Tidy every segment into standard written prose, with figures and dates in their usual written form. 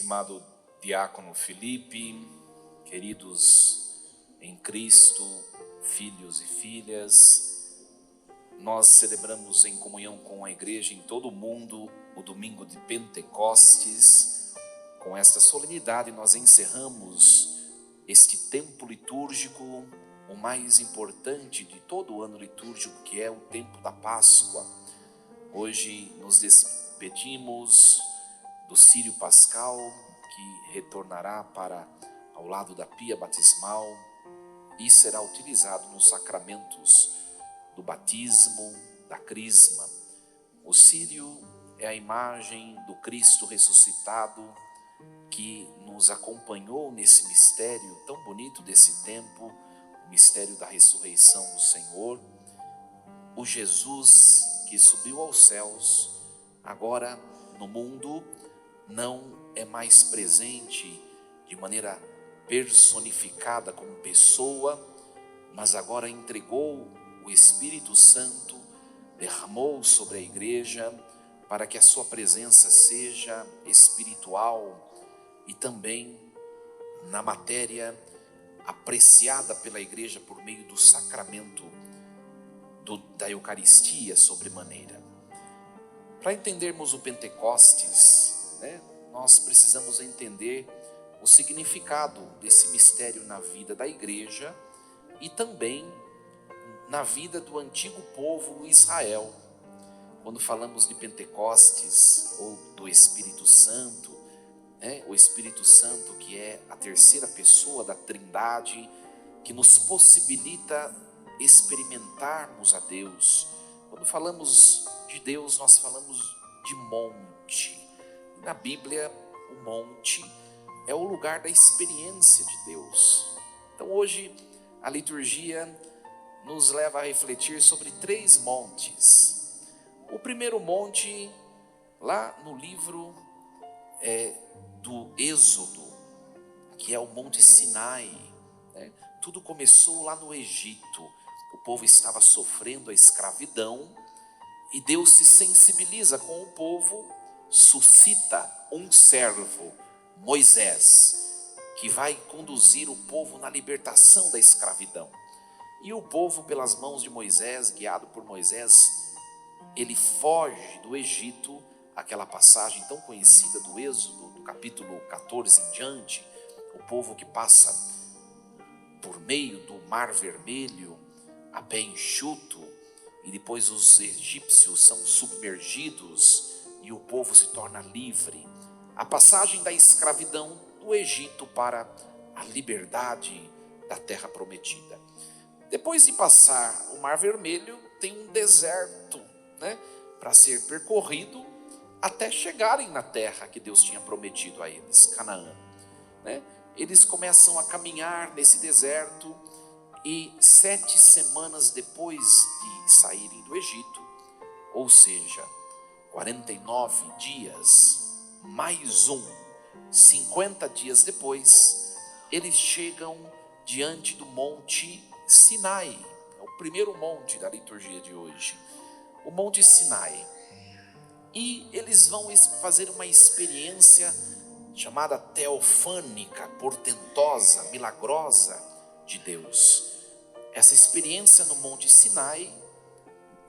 estimado diácono Felipe, queridos em Cristo, filhos e filhas, nós celebramos em comunhão com a igreja em todo o mundo o domingo de Pentecostes. Com esta solenidade nós encerramos este tempo litúrgico, o mais importante de todo o ano litúrgico, que é o tempo da Páscoa. Hoje nos despedimos do Círio Pascal, que retornará para ao lado da pia batismal e será utilizado nos sacramentos do batismo, da crisma. O círio é a imagem do Cristo ressuscitado que nos acompanhou nesse mistério tão bonito desse tempo, o mistério da ressurreição do Senhor. O Jesus que subiu aos céus, agora no mundo, não é mais presente de maneira personificada como pessoa, mas agora entregou o Espírito Santo, derramou sobre a igreja para que a sua presença seja espiritual e também na matéria apreciada pela igreja por meio do sacramento da Eucaristia sobremaneira. Para entendermos o Pentecostes, nós precisamos entender o significado desse mistério na vida da igreja e também na vida do antigo povo Israel. Quando falamos de Pentecostes ou do Espírito Santo, o Espírito Santo, que é a terceira pessoa da Trindade, que nos possibilita experimentarmos a Deus. Quando falamos de Deus, nós falamos de monte. Na Bíblia, o monte é o lugar da experiência de Deus. Então hoje a liturgia nos leva a refletir sobre 3 montes. O primeiro monte, lá no livro do Êxodo, que é o Monte Sinai. Tudo começou lá no Egito. O povo estava sofrendo a escravidão e Deus se sensibiliza com o povo, suscita um servo, Moisés, que vai conduzir o povo na libertação da escravidão. E o povo, pelas mãos de Moisés, guiado por Moisés, ele foge do Egito, aquela passagem tão conhecida do Êxodo, do capítulo 14 em diante, o povo que passa por meio do Mar Vermelho a pé enxuto, e depois os egípcios são submergidos e o povo se torna livre. A passagem da escravidão do Egito para a liberdade da terra prometida. Depois de passar o Mar Vermelho, tem um deserto, para ser percorrido até chegarem na terra que Deus tinha prometido a eles, Canaã. Eles começam a caminhar nesse deserto e 7 semanas depois de saírem do Egito, ou seja, 49 dias mais 50 dias depois, eles chegam diante do Monte Sinai. É o primeiro monte da liturgia de hoje, o Monte Sinai. E eles vão fazer uma experiência chamada teofânica, portentosa, milagrosa de Deus. Essa experiência no Monte Sinai,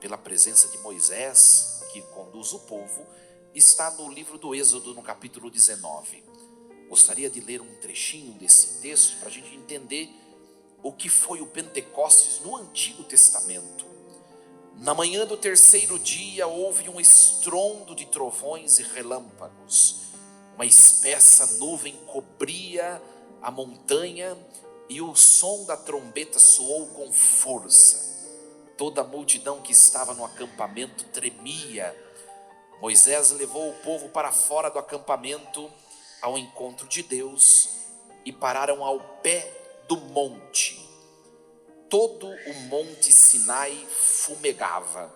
pela presença de Moisés, que conduz o povo, está no livro do Êxodo, no capítulo 19. Gostaria de ler um trechinho desse texto para a gente entender o que foi o Pentecostes no Antigo Testamento. Na manhã do 3º dia houve um estrondo de trovões e relâmpagos. Uma espessa nuvem cobria a montanha e o som da trombeta soou com força. Toda a multidão que estava no acampamento tremia. Moisés levou o povo para fora do acampamento ao encontro de Deus e pararam ao pé do monte. Todo o Monte Sinai fumegava,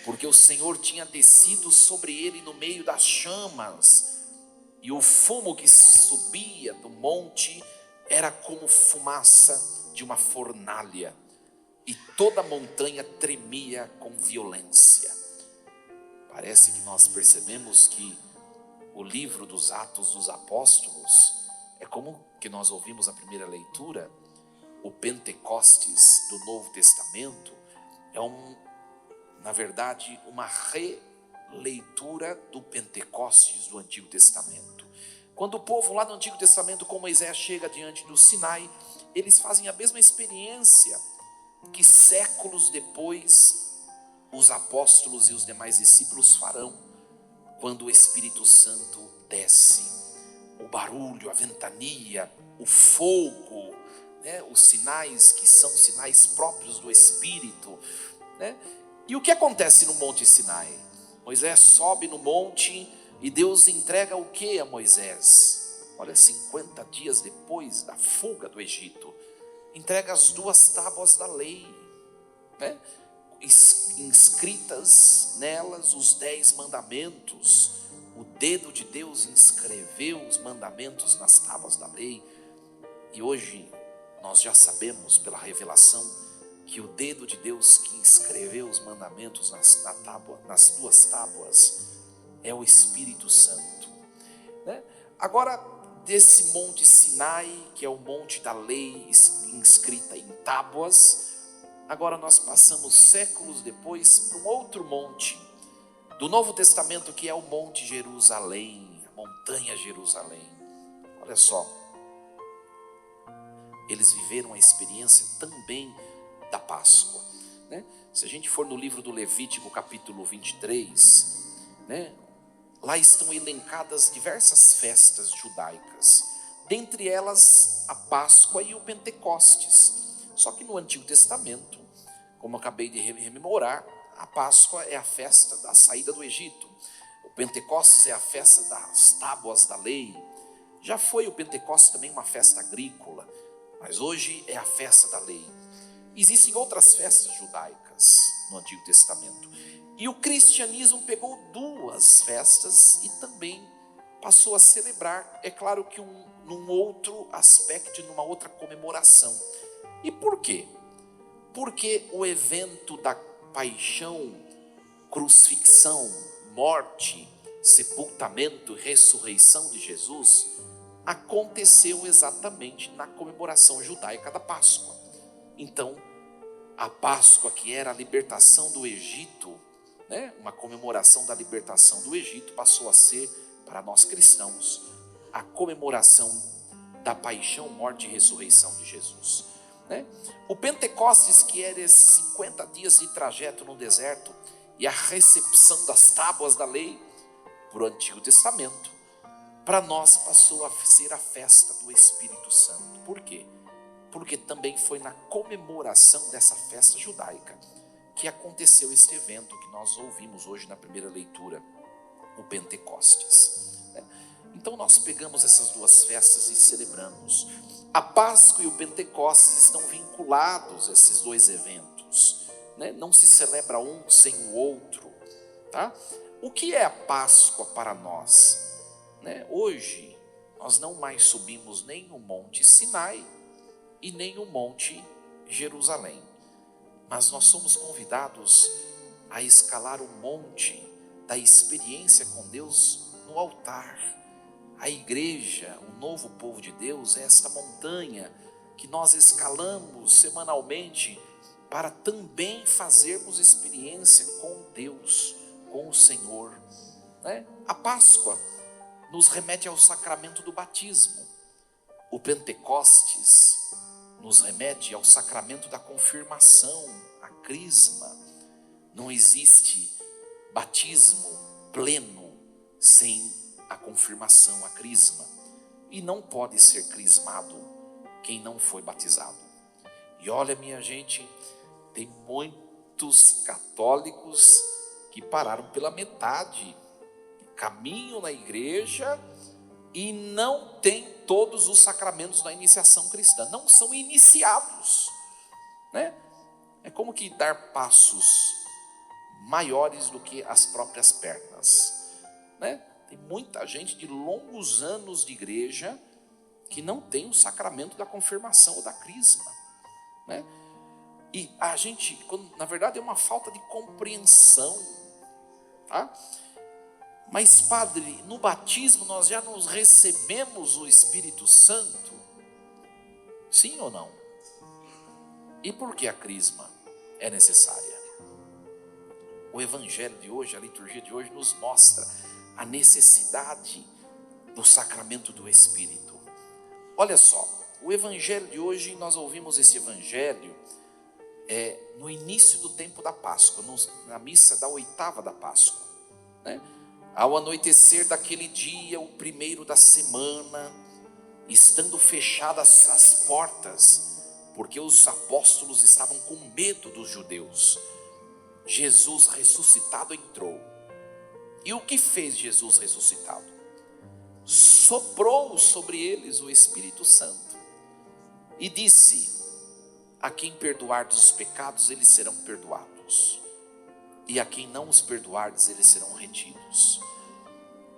porque o Senhor tinha descido sobre ele no meio das chamas, e o fumo que subia do monte era como fumaça de uma fornalha, e toda a montanha tremia com violência. Parece que nós percebemos que o livro dos Atos dos Apóstolos, é como que nós ouvimos a primeira leitura, o Pentecostes do Novo Testamento na verdade, uma releitura do Pentecostes do Antigo Testamento. Quando o povo lá no Antigo Testamento, com Moisés, chega diante do Sinai, eles fazem a mesma experiência que séculos depois os apóstolos e os demais discípulos farão, quando o Espírito Santo desce. O barulho, a ventania, o fogo, né? Os sinais que são sinais próprios do Espírito, né? E o que acontece no Monte Sinai? Moisés sobe no monte e Deus entrega o que a Moisés? Olha, 50 dias depois da fuga do Egito, entrega as 2 tábuas da lei, né? Inscritas nelas os 10 mandamentos. O dedo de Deus inscreveu os mandamentos nas tábuas da lei. E hoje nós já sabemos pela revelação que o dedo de Deus que escreveu os mandamentos nas 2 tábuas é o Espírito Santo, né? Agora, desse monte Sinai, que é o monte da lei inscrita em tábuas, agora nós passamos séculos depois para um outro monte do Novo Testamento, que é o Monte Jerusalém, a montanha Jerusalém. Olha só, eles viveram a experiência também da Páscoa, né? Se a gente for no livro do Levítico, capítulo 23, né? Lá estão elencadas diversas festas judaicas, dentre elas a Páscoa e o Pentecostes. Só que no Antigo Testamento, como eu acabei de rememorar, a Páscoa é a festa da saída do Egito, o Pentecostes é a festa das tábuas da lei. Já foi o Pentecostes também uma festa agrícola, mas hoje é a festa da lei. Existem outras festas judaicas no Antigo Testamento. E o cristianismo pegou 2 festas e também passou a celebrar, é claro que num outro aspecto, numa outra comemoração. E por quê? Porque o evento da paixão, crucifixão, morte, sepultamento e ressurreição de Jesus aconteceu exatamente na comemoração judaica da Páscoa. Então, a Páscoa, que era a libertação do Egito, né, uma comemoração da libertação do Egito, passou a ser, para nós cristãos, a comemoração da paixão, morte e ressurreição de Jesus, né? O Pentecostes, que era esses 50 dias de trajeto no deserto e a recepção das tábuas da lei para o Antigo Testamento, para nós passou a ser a festa do Espírito Santo. Por quê? Porque também foi na comemoração dessa festa judaica que aconteceu este evento que nós ouvimos hoje na primeira leitura, o Pentecostes. Então nós pegamos essas 2 festas e celebramos. A Páscoa e o Pentecostes estão vinculados a esses 2 eventos, né? Não se celebra um sem o outro, tá? O que é a Páscoa para nós, né? Hoje nós não mais subimos nem o Monte Sinai e nem o Monte Jerusalém, mas nós somos convidados a escalar o monte da experiência com Deus no altar. A igreja, o novo povo de Deus, é esta montanha que nós escalamos semanalmente para também fazermos experiência com Deus, com o Senhor, né? A Páscoa nos remete ao sacramento do batismo. O Pentecostes nos remete ao sacramento da confirmação, a crisma. Não existe batismo pleno sem a confirmação, a crisma. E não pode ser crismado quem não foi batizado. E olha, minha gente, tem muitos católicos que pararam pela metade, caminham na igreja e não têm todos os sacramentos da iniciação cristã, não são iniciados, né? É como que dar passos maiores do que as próprias pernas, né? Tem muita gente de longos anos de igreja que não tem o sacramento da confirmação ou da crisma, né? E a gente, na verdade, é uma falta de compreensão, tá? Mas padre, no batismo nós já nos recebemos o Espírito Santo? Sim ou não? E por que a crisma é necessária? O evangelho de hoje, a liturgia de hoje nos mostra a necessidade do sacramento do Espírito. Olha só, o evangelho de hoje, nós ouvimos esse evangelho no início do tempo da Páscoa, na missa da oitava da Páscoa, né? Ao anoitecer daquele dia, o primeiro da semana, estando fechadas as portas, porque os apóstolos estavam com medo dos judeus, Jesus ressuscitado entrou. E o que fez Jesus ressuscitado? Soprou sobre eles o Espírito Santo e disse: a quem perdoardes os pecados, eles serão perdoados, e a quem não os perdoardes, eles serão retidos.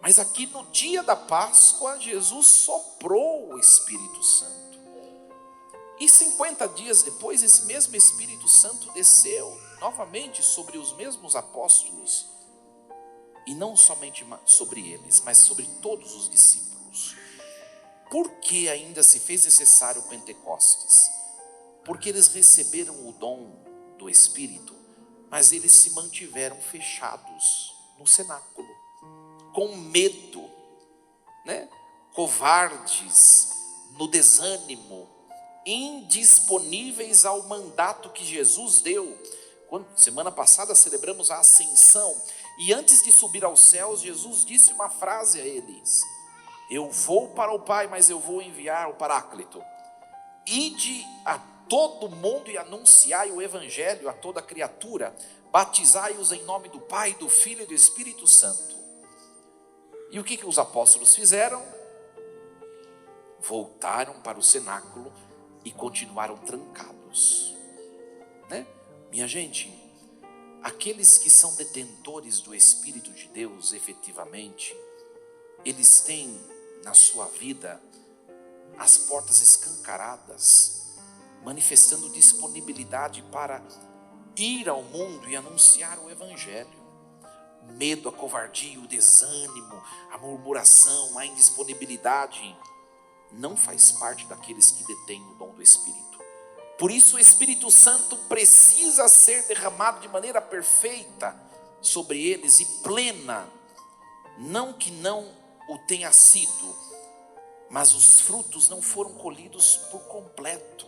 Mas aqui no dia da Páscoa, Jesus soprou o Espírito Santo. E 50 dias depois, esse mesmo Espírito Santo desceu novamente sobre os mesmos apóstolos. E não somente sobre eles, mas sobre todos os discípulos. Por que ainda se fez necessário o Pentecostes? Porque eles receberam o dom do Espírito, mas eles se mantiveram fechados no cenáculo, com medo, né? Covardes, no desânimo, indisponíveis ao mandato que Jesus deu. Semana passada celebramos a ascensão, e antes de subir aos céus, Jesus disse uma frase a eles: eu vou para o Pai, mas eu vou enviar o Paráclito. Ide a todo mundo e anunciai o Evangelho a toda criatura, batizai-os em nome do Pai, do Filho e do Espírito Santo. E o que os apóstolos fizeram? Voltaram para o cenáculo e continuaram trancados, né? Minha gente, aqueles que são detentores do Espírito de Deus, efetivamente, eles têm na sua vida as portas escancaradas, manifestando disponibilidade para ir ao mundo e anunciar o Evangelho. O medo, a covardia, o desânimo, a murmuração, a indisponibilidade não faz parte daqueles que detêm o dom do Espírito. Por isso o Espírito Santo precisa ser derramado de maneira perfeita sobre eles e plena. Não que não o tenha sido, mas os frutos não foram colhidos por completo,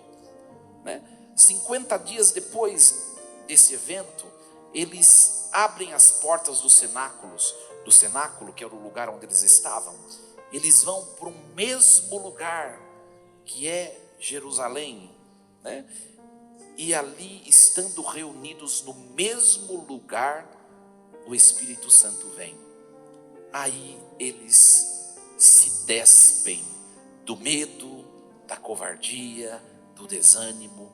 né? 50 dias depois desse evento, eles abrem as portas do cenáculo, que era o lugar onde eles estavam. Eles vão para o mesmo lugar, que é Jerusalém, né? E ali, estando reunidos no mesmo lugar, o Espírito Santo vem. Aí eles se despem do medo, da covardia, do desânimo,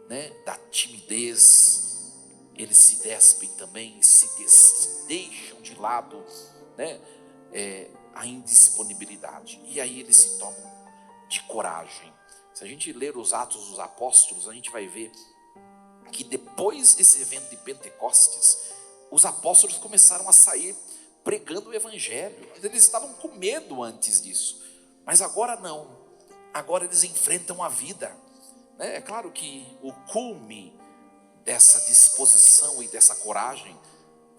né? Da timidez. Eles se despem também, deixam de lado, né? A indisponibilidade. E aí eles se tomam de coragem. Se a gente ler os Atos dos Apóstolos, a gente vai ver que depois desse evento de Pentecostes, os apóstolos começaram a sair pregando o Evangelho. Eles estavam com medo antes disso, mas agora não. Agora eles enfrentam a vida, né? É claro que o cume dessa disposição e dessa coragem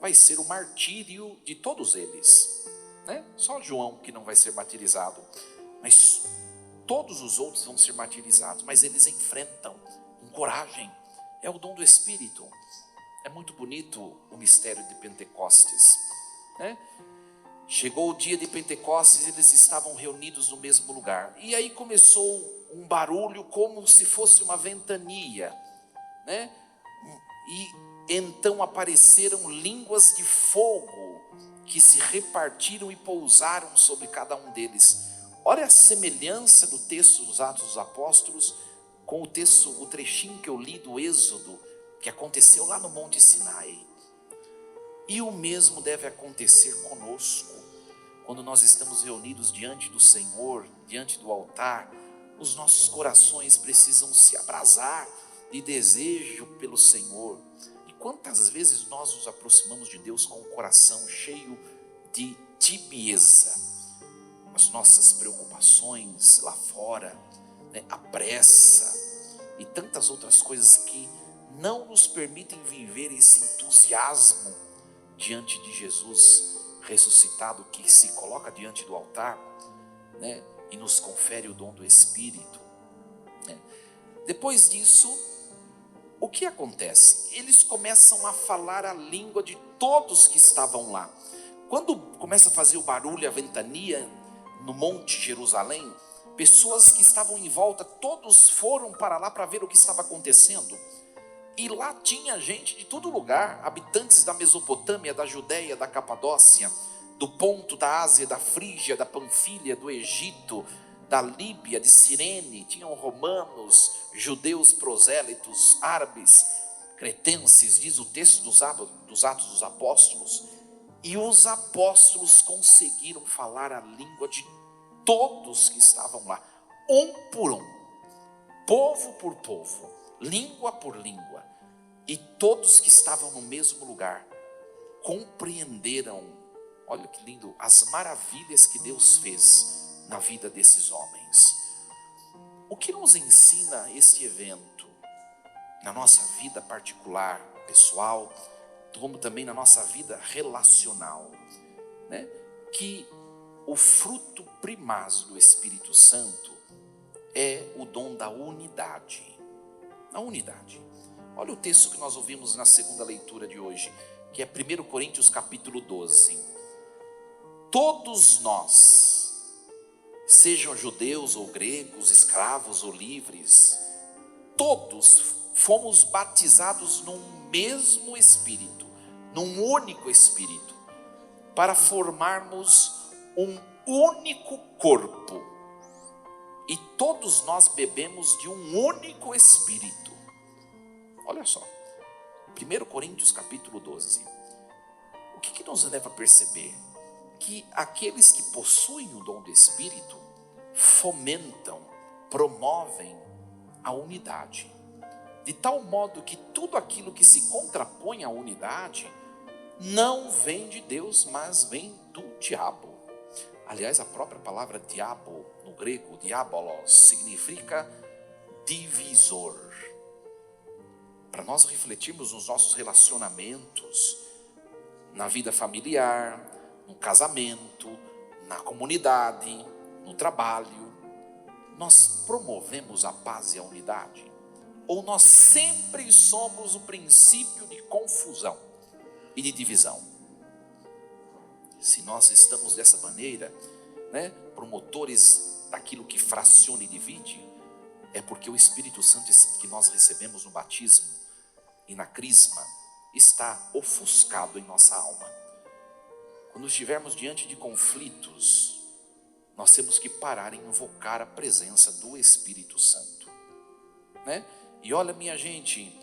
vai ser o martírio de todos eles, né? Só João que não vai ser martirizado, mas todos os outros vão ser martirizados, mas eles enfrentam com coragem. É o dom do Espírito. É muito bonito o mistério de Pentecostes, né? Chegou o dia de Pentecostes, eles estavam reunidos no mesmo lugar. E aí começou um barulho como se fosse uma ventania, né? E então apareceram línguas de fogo que se repartiram e pousaram sobre cada um deles. Olha a semelhança do texto dos Atos dos Apóstolos com o trechinho que eu li do Êxodo, que aconteceu lá no Monte Sinai. E o mesmo deve acontecer conosco, quando nós estamos reunidos diante do Senhor, diante do altar. Os nossos corações precisam se abrasar de desejo pelo Senhor. E quantas vezes nós nos aproximamos de Deus com o coração cheio de tibieza. As nossas preocupações lá fora, né, a pressa e tantas outras coisas que não nos permitem viver esse entusiasmo diante de Jesus ressuscitado, que se coloca diante do altar, né, e nos confere o dom do Espírito, né. Depois disso, o que acontece? Eles começam a falar a língua de todos que estavam lá. Quando começa a fazer o barulho, a ventania no Monte Jerusalém, pessoas que estavam em volta, todos foram para lá para ver o que estava acontecendo. E lá tinha gente de todo lugar, habitantes da Mesopotâmia, da Judéia, da Capadócia, do Ponto, da Ásia, da Frígia, da Panfilha, do Egito, da Líbia, de Cirene. Tinham romanos, judeus prosélitos, árabes, cretenses, diz o texto dos Atos dos Apóstolos. E os apóstolos conseguiram falar a língua de todos que estavam lá, um por um, povo por povo, língua por língua. E todos que estavam no mesmo lugar compreenderam, olha que lindo, as maravilhas que Deus fez na vida desses homens. O que nos ensina este evento na nossa vida particular, pessoal, como também na nossa vida relacional, né? Que o fruto primaz do Espírito Santo é o dom da unidade. A unidade. Olha o texto que nós ouvimos na segunda leitura de hoje, que é 1 Coríntios capítulo 12. Todos nós, sejam judeus ou gregos, escravos ou livres, todos fomos batizados num mesmo Espírito, num único Espírito, para formarmos um único corpo. E todos nós bebemos de um único Espírito. Olha só, 1 Coríntios capítulo 12. O que nos leva a perceber? Que aqueles que possuem o dom do Espírito fomentam, promovem a unidade, de tal modo que tudo aquilo que se contrapõe à unidade não vem de Deus, mas vem do diabo. Aliás, a própria palavra diabo, no grego, diabolos, significa divisor. Para nós refletirmos nos nossos relacionamentos, na vida familiar, no casamento, na comunidade, no trabalho, nós promovemos a paz e a unidade? Ou nós sempre somos o princípio de confusão e de divisão? Se nós estamos dessa maneira, né, promotores daquilo que fraciona e divide, é porque o Espírito Santo que nós recebemos no batismo e na crisma está ofuscado em nossa alma. Quando estivermos diante de conflitos, nós temos que parar e invocar a presença do Espírito Santo, né? E olha, minha gente,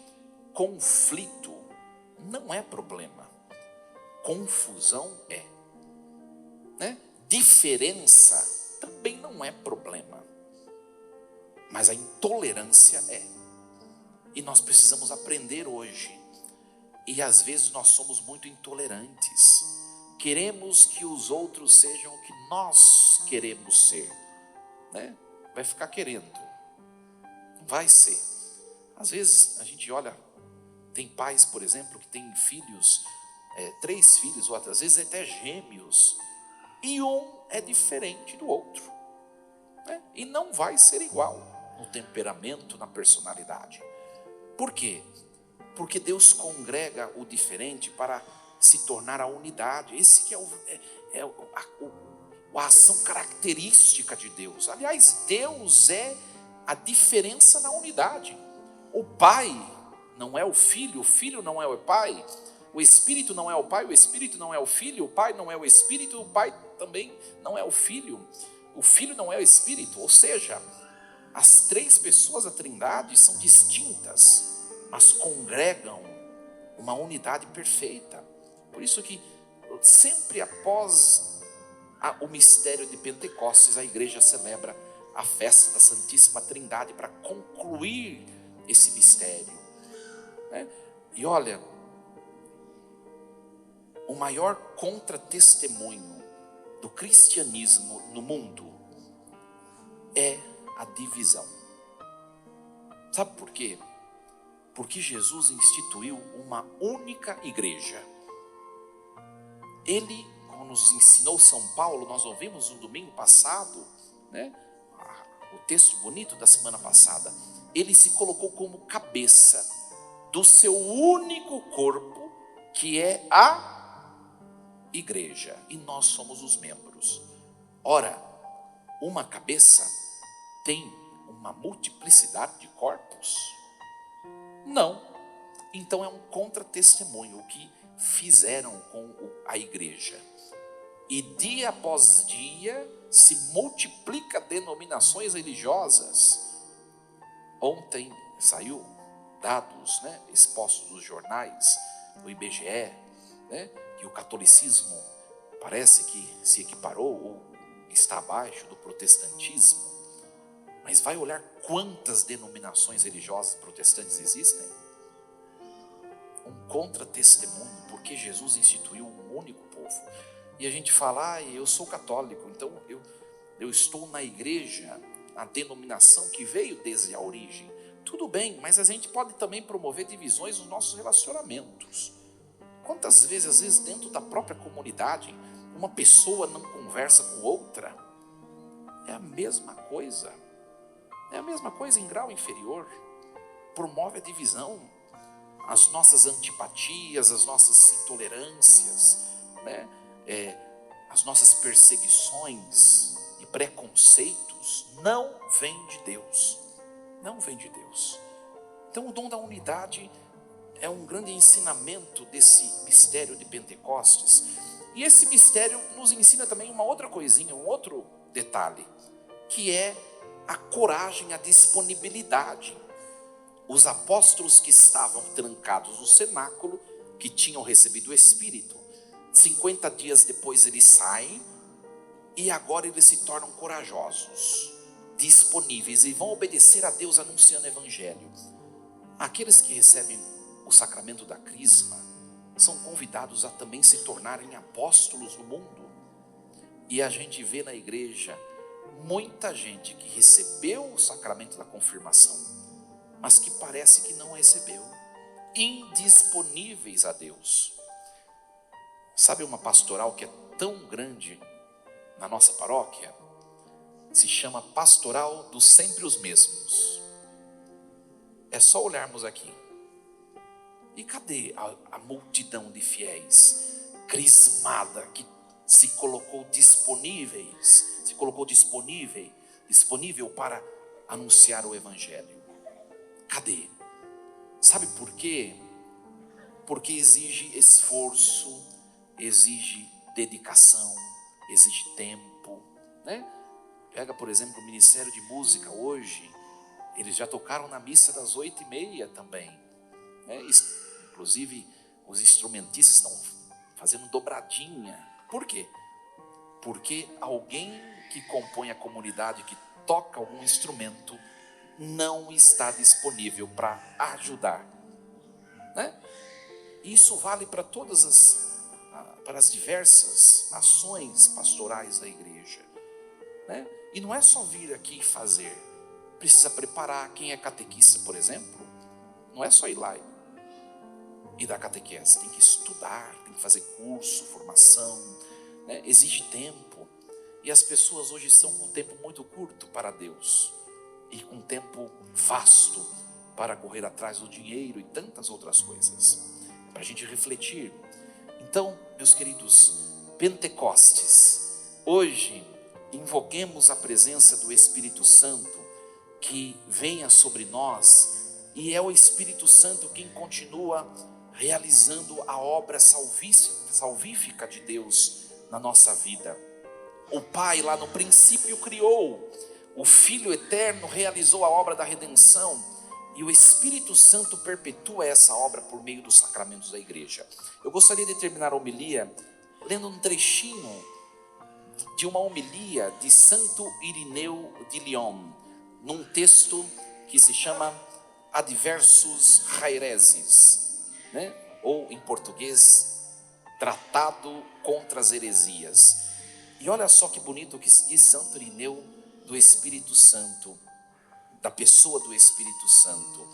conflito não é problema, confusão é, né? Diferença também não é problema, mas a intolerância é. E nós precisamos aprender hoje. E às vezes nós somos muito intolerantes. Queremos que os outros sejam o que nós queremos ser, né? Vai ficar querendo, não vai ser. Às vezes a gente olha, tem pais, por exemplo, que têm filhos, 3 filhos, ou às vezes até gêmeos, e um é diferente do outro, né? E não vai ser igual no temperamento, na personalidade. Por quê? Porque Deus congrega o diferente para se tornar a unidade. Esse que é a ação característica de Deus. Aliás, Deus é a diferença na unidade. O Pai não é o Filho não é o Pai, o Espírito não é o Pai, o Espírito não é o Filho, o Pai não é o Espírito, o Pai também não é o Filho não é o Espírito. Ou seja, as 3 pessoas da Trindade são distintas, mas congregam uma unidade perfeita. Por isso que sempre após o mistério de Pentecostes, a igreja celebra a festa da Santíssima Trindade para concluir esse mistério, né? E olha, o maior contra-testemunho do cristianismo no mundo é a divisão. Sabe por quê? Porque Jesus instituiu uma única igreja. Ele, como nos ensinou São Paulo, nós ouvimos no domingo passado, né, o texto bonito da semana passada, ele se colocou como cabeça do seu único corpo, que é a igreja, e nós somos os membros. Ora, uma cabeça tem uma multiplicidade de corpos? Não. Então é um contra-testemunho o que fizeram com a igreja. E dia após dia se multiplica denominações religiosas. Ontem saiu dados, né, expostos nos jornais, do IBGE, né, que o catolicismo parece que se equiparou ou está abaixo do protestantismo. Mas vai olhar quantas denominações religiosas protestantes existem? Um contra-testemunho, porque Jesus instituiu um único povo. E a gente fala, eu sou católico, então eu estou na igreja, a denominação que veio desde a origem. Tudo bem, mas a gente pode também promover divisões nos nossos relacionamentos. Quantas vezes, às vezes dentro da própria comunidade, uma pessoa não conversa com outra? É a mesma coisa. É a mesma coisa em grau inferior. Promove a divisão, as nossas antipatias, as nossas intolerâncias, né? As nossas perseguições e preconceitos não vêm de Deus. Não vem de Deus. Então o dom da unidade é um grande ensinamento desse mistério de Pentecostes. E esse mistério nos ensina também uma outra coisinha, um outro detalhe, que é a coragem, a disponibilidade. Os apóstolos que estavam trancados no cenáculo, que tinham recebido o Espírito, 50 dias depois eles saem, e agora eles se tornam corajosos, disponíveis, e vão obedecer a Deus anunciando o Evangelho. Aqueles que recebem o sacramento da crisma são convidados a também se tornarem apóstolos no mundo. E a gente vê na igreja muita gente que recebeu o sacramento da confirmação, mas que parece que não recebeu, indisponíveis a Deus. Sabe uma pastoral que é tão grande na nossa paróquia? Se chama Pastoral dos Sempre os Mesmos. É só olharmos aqui. E cadê a multidão de fiéis crismada que se colocou disponível para anunciar o Evangelho? Cadê? Sabe por quê? Porque exige esforço, exige dedicação, exige tempo, né? Pega, por exemplo, o Ministério de Música hoje, eles já tocaram na missa das 8h30 também, né? Inclusive, os instrumentistas estão fazendo dobradinha. Por quê? Porque alguém que compõe a comunidade, que toca algum instrumento, não está disponível para ajudar, né? Isso vale para para as diversas ações pastorais da igreja, né? E não é só vir aqui e fazer, precisa preparar. Quem é catequista, por exemplo, não é só ir lá e dar catequese, tem que estudar, tem que fazer curso, formação, né? Exige tempo, e as pessoas hoje estão com um tempo muito curto para Deus, e com um tempo vasto para correr atrás do dinheiro e tantas outras coisas, para a gente refletir. Então, meus queridos, Pentecostes, hoje invoquemos a presença do Espírito Santo, que venha sobre nós, e é o Espírito Santo quem continua realizando a obra salvífica de Deus na nossa vida. O Pai lá no princípio criou, o Filho eterno realizou a obra da redenção, e o Espírito Santo perpetua essa obra por meio dos sacramentos da igreja. Eu gostaria de terminar a homilia lendo um trechinho de uma homilia de Santo Irineu de Lyon, num texto que se chama Adversus Haereses, né? Ou em português, tratado contra as heresias. E olha só que bonito o que diz Santo Irineu do Espírito Santo, da pessoa do Espírito Santo,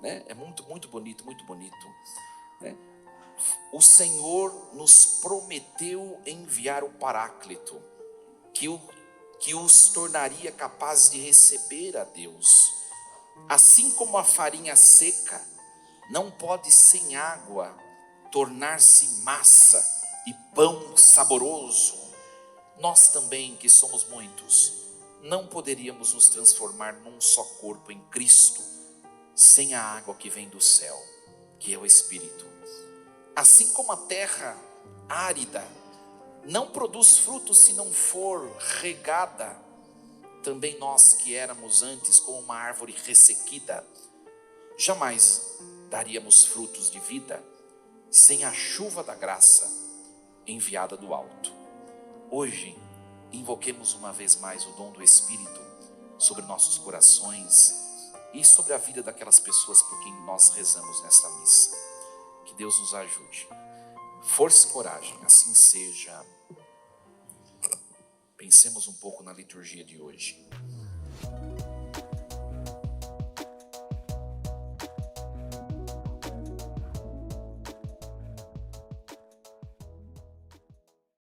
né? É muito, muito bonito, né? O Senhor nos prometeu enviar o Paráclito, que os tornaria capazes de receber a Deus. Assim como a farinha seca não pode sem água tornar-se massa e pão saboroso, nós também, que somos muitos, não poderíamos nos transformar num só corpo em Cristo sem a água que vem do céu, que é o Espírito. Assim como a terra árida não produz frutos se não for regada, também nós que éramos antes como uma árvore ressequida, jamais daríamos frutos de vida sem a chuva da graça enviada do alto. Hoje, invoquemos uma vez mais o dom do Espírito sobre nossos corações e sobre a vida daquelas pessoas por quem nós rezamos nesta missa. Que Deus nos ajude. Força e coragem, assim seja. Pensemos um pouco na liturgia de hoje.